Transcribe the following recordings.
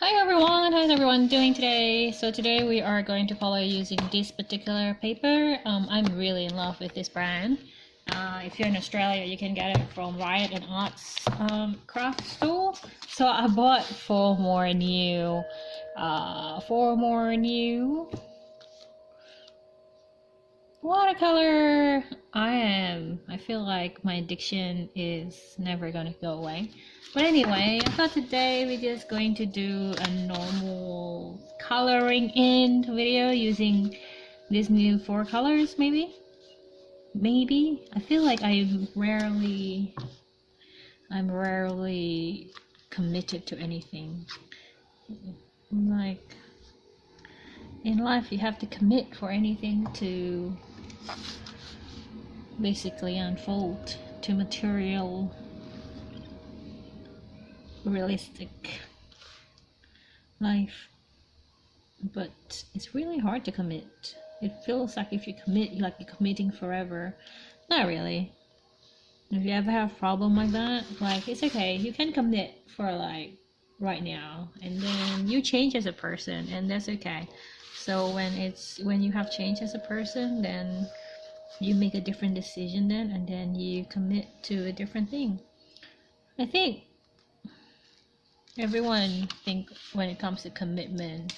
Hi everyone, how's everyone doing today? So today we are going to color using this particular paper. I'm really in love with this brand. If you're in Australia, you can get it from Riot and Arts craft store. So I bought four more new watercolor. I feel like my addiction is never gonna go away. But anyway, I thought today we're just going to do a normal coloring in video using these new four colors, maybe. I feel like I'm rarely committed to anything. Like in life, you have to commit for anything to basically unfold to material, realistic life. But it's really hard to commit. It feels like if you commit, like you're committing forever. Not really. If you ever have a problem like that, like it's okay. You can commit for like right now, and then you change as a person, and that's okay. So when you have changed as a person, then you make a different decision then, and then you commit to a different thing. I think everyone think when it comes to commitment,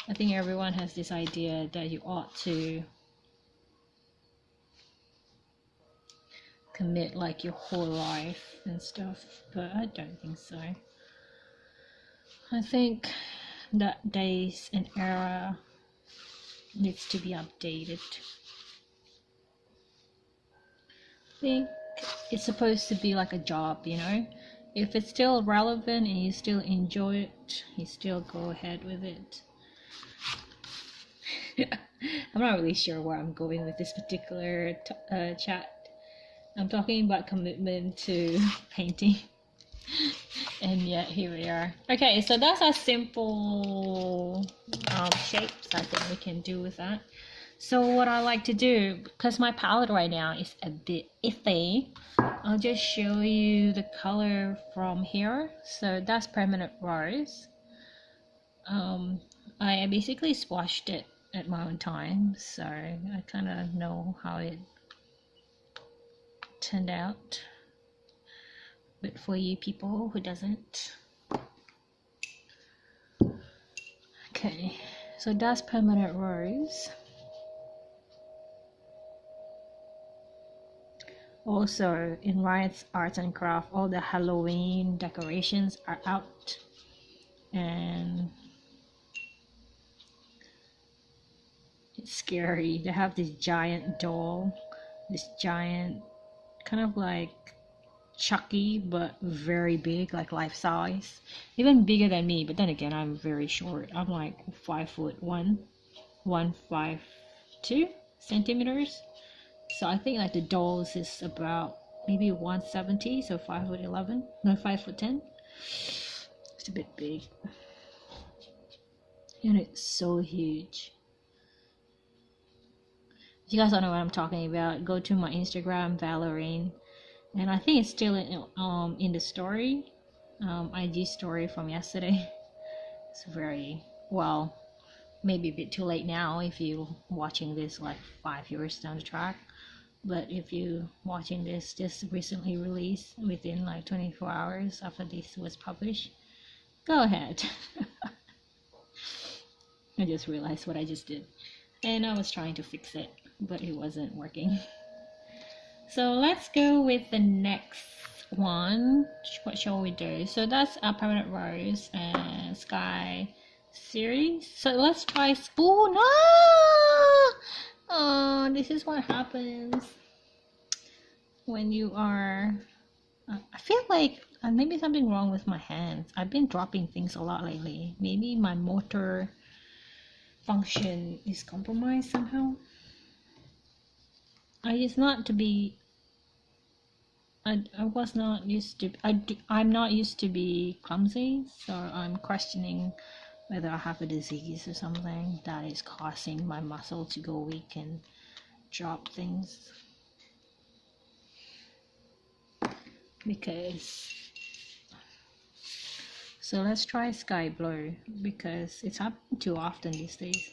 I think everyone has this idea that you ought to commit like your whole life and stuff, but I don't think so. I think that days and era needs to be updated. I think it's supposed to be like a job, you know? If it's still relevant and you still enjoy it, you still go ahead with it. I'm not really sure where I'm going with this particular chat. I'm talking about commitment to painting. And yet here we are. Okay, so that's a simple shapes I think we can do with that. So what I like to do, because my palette right now is a bit iffy, I'll just show you the color from here. So that's Permanent Rose. I basically swatched it at my own time, so I kind of know how it turned out. But for you people who doesn't, okay, so that's Permanent Rose. Also in Riot's Arts and Craft, all the Halloween decorations are out, and it's scary. They have this giant doll, this giant kind of like Chucky, but very big, like life size, even bigger than me. But then again, I'm very short. I'm like 5'1", 152 centimeters. So I think like the dolls is about maybe 170, so 5'11", no 5'10". It's a bit big, and it's so huge. If you guys don't know what I'm talking about, go to my Instagram, Valorine, and I think it's still in the story, IG story from yesterday. It's very well, maybe a bit too late now if you're watching this like 5 years down the track. But if you watching this just recently released within like 24 hours after this was published, go ahead. I just realized what I just did, and I was trying to fix it, but it wasn't working. So let's go with the next one. What shall we do? So that's a Permanent Rose and Sky series. So let's try. Oh no! Oh, this is what happens when you are. I feel like maybe something wrong with my hands. I've been dropping things a lot lately. Maybe my motor function is compromised somehow. I used not to be. I was not used to. I'm not used to be clumsy, so I'm questioning whether I have a disease or something that is causing my muscle to go weak and drop things. Because So let's try sky blue because it's happening too often these days.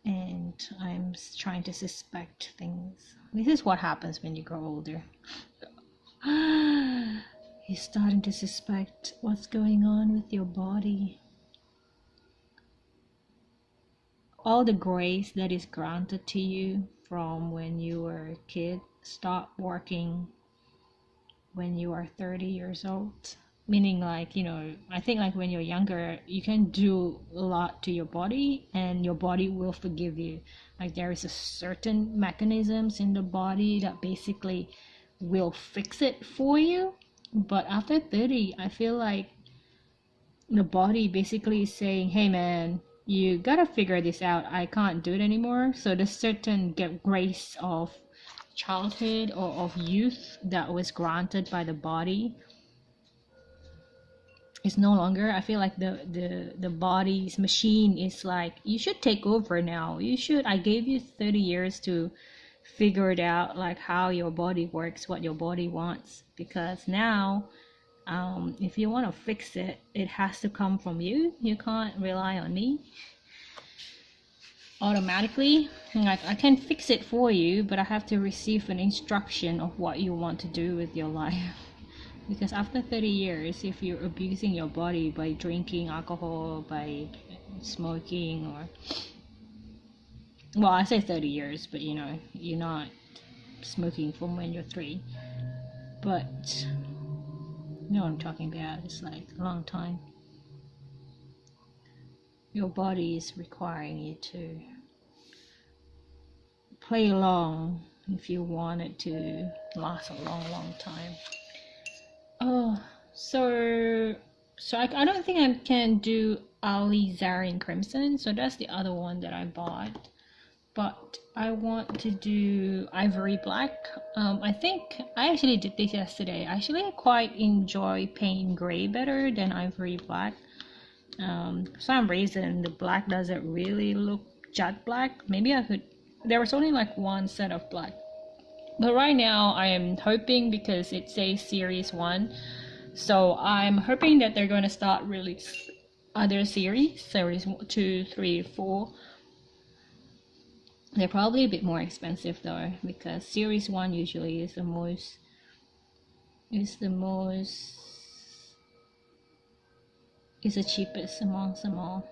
And I'm trying to suspect things. This is what happens when you grow older. You're starting to suspect what's going on with your body. All the grace that is granted to you from when you were a kid stop working when you are 30 years old. Meaning, like, you know, I think like when you're younger, you can do a lot to your body and your body will forgive you. Like there is a certain mechanisms in the body that basically will fix it for you. But after 30, I feel like the body basically is saying, hey man, you gotta figure this out. I can't do it anymore. So the certain get grace of childhood or of youth that was granted by the body is no longer. I feel like the body's machine is like, you should take over now. You should, I gave you 30 years to figure it out, like how your body works, what your body wants, because now if you want to fix it, it has to come from you. You can't rely on me automatically. Like I can fix it for you, but I have to receive an instruction of what you want to do with your life. Because after 30 years, if you're abusing your body by drinking alcohol, by smoking, or, well, I say 30 years, but you know, you're not smoking from when you're 3. But you know what I'm talking about. It's like a long time. Your body is requiring you to play along if you want it to last a long time. Oh, so I don't think I can do alizarin crimson, so that's the other one that I bought. But I want to do ivory black. I think I actually did this yesterday. Actually, I quite enjoy paint gray better than ivory black. For some reason the black doesn't really look jet black. Maybe I could, there was only like one set of black, but right now I am hoping, because it says series 1, so I'm hoping that they're going to start release other series 2, 3, 4. They're probably a bit more expensive though, because series 1 usually is the most is the cheapest amongst them all.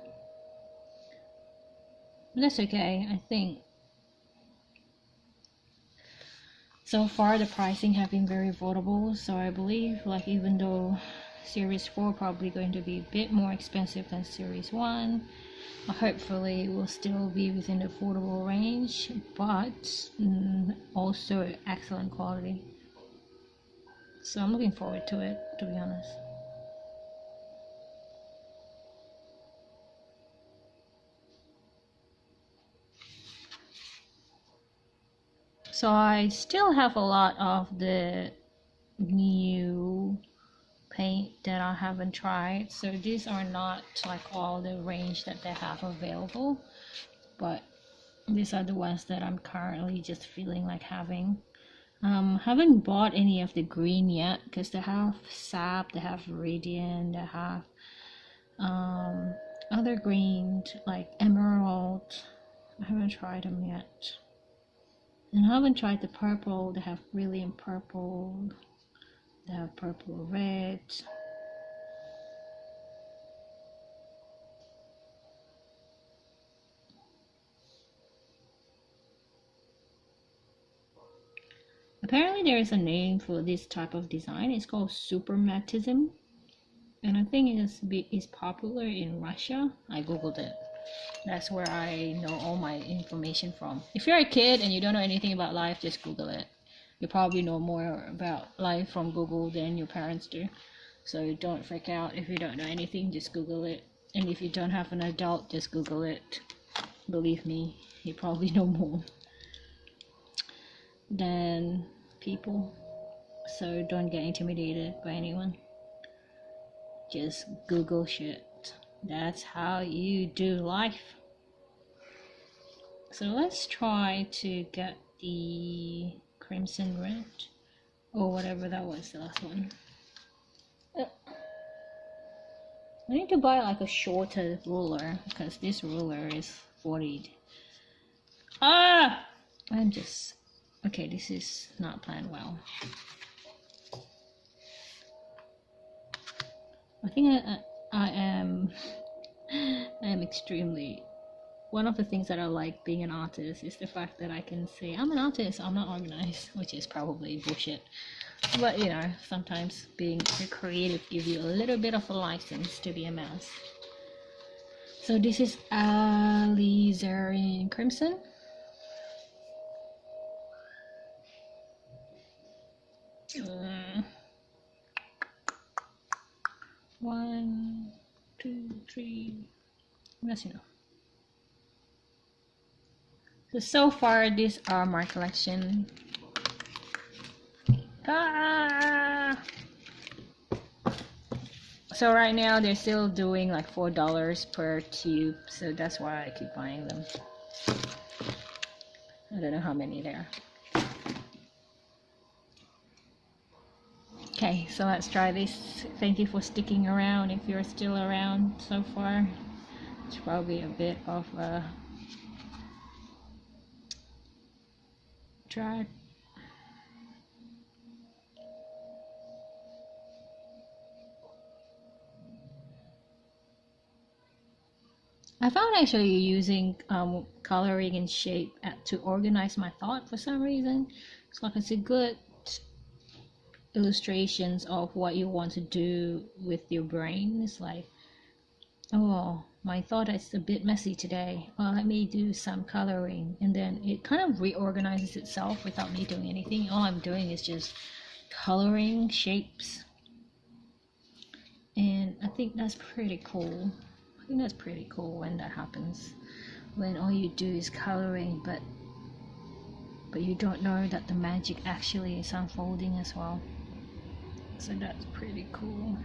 But that's okay. I think so far the pricing have been very affordable, so I believe, like, even though series 4 probably going to be a bit more expensive than series 1, hopefully it will still be within the affordable range, but also excellent quality. So I'm looking forward to it, to be honest. So I still have a lot of the new paint that I haven't tried. So these are not like all the range that they have available, but these are the ones that I'm currently just feeling like having. Haven't bought any of the green yet because they have sap, they have radiant, they have other green like emerald. I haven't tried them yet. And I haven't tried the purple. They have brilliant purple. They have purple red. Apparently there is a name for this type of design. It's called supermatism. And I think it's popular in Russia. I googled it. That's where I know all my information from. If you're a kid and you don't know anything about life, just Google it. You probably know more about life from Google than your parents do. So don't freak out if you don't know anything, just Google it. And if you don't have an adult, just Google it. Believe me, you probably know more than people. So don't get intimidated by anyone. Just Google shit. That's how you do life. So let's try to get the crimson red, or whatever that was, the last one. I need to buy like a shorter ruler because this ruler is 40. Ah! I'm just... Okay, this is not planned well. I think I am extremely... One of the things that I like being an artist is the fact that I can say, I'm an artist, I'm not organized, which is probably bullshit. But you know, sometimes being a creative gives you a little bit of a license to be a mess. So this is alizarin crimson. One, two, three. That's enough. So far, these are my collection. So right now they're still doing like $4 per tube, so that's why I keep buying them. I don't know how many there are. Okay, so let's try this. Thank you for sticking around if you're still around so far. It's probably a bit of a drag. I found actually using coloring and shape to organize my thought for some reason. It's like it's a good illustrations of what you want to do with your brain. It's like, oh, my thought is a bit messy today. Well, let me do some coloring, and then it kind of reorganizes itself without me doing anything. All I'm doing is just coloring shapes, and I think that's pretty cool. I think that's pretty cool when that happens, when all you do is coloring, but you don't know that the magic actually is unfolding as well. So that's pretty cool.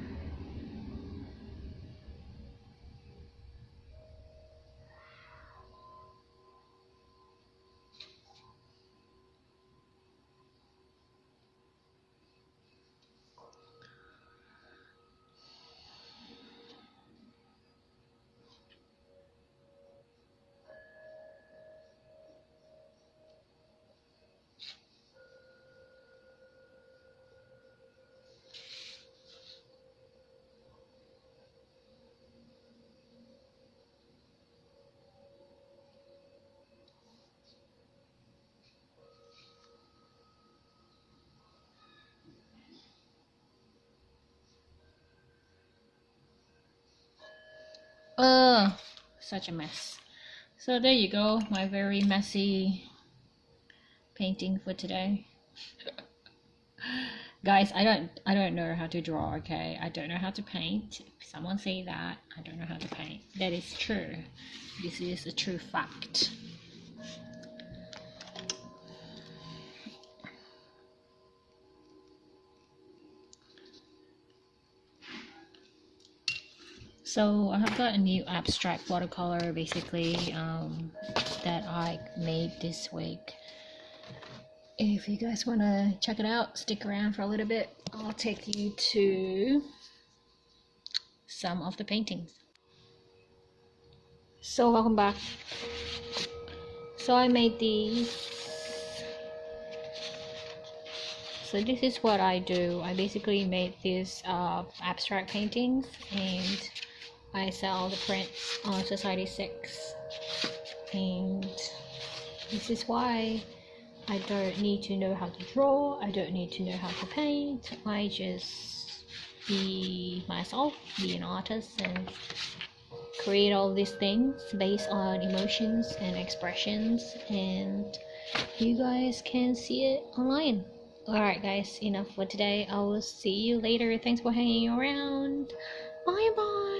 Such a mess. So there you go, my very messy painting for today. Guys, I don't know how to draw, okay? I don't know how to paint. If someone say that, I don't know how to paint. That is true. This is a true fact. So I have got a new abstract watercolor basically that I made this week. If you guys want to check it out, stick around for a little bit. I'll take you to some of the paintings. So welcome back. So I made these. So this is what I do. I basically made these abstract paintings, and I sell the prints on Society 6, and this is why I don't need to know how to draw, I don't need to know how to paint. I just be myself, be an artist, and create all these things based on emotions and expressions, and you guys can see it online. Alright guys, enough for today. I will see you later. Thanks for hanging around. Bye bye.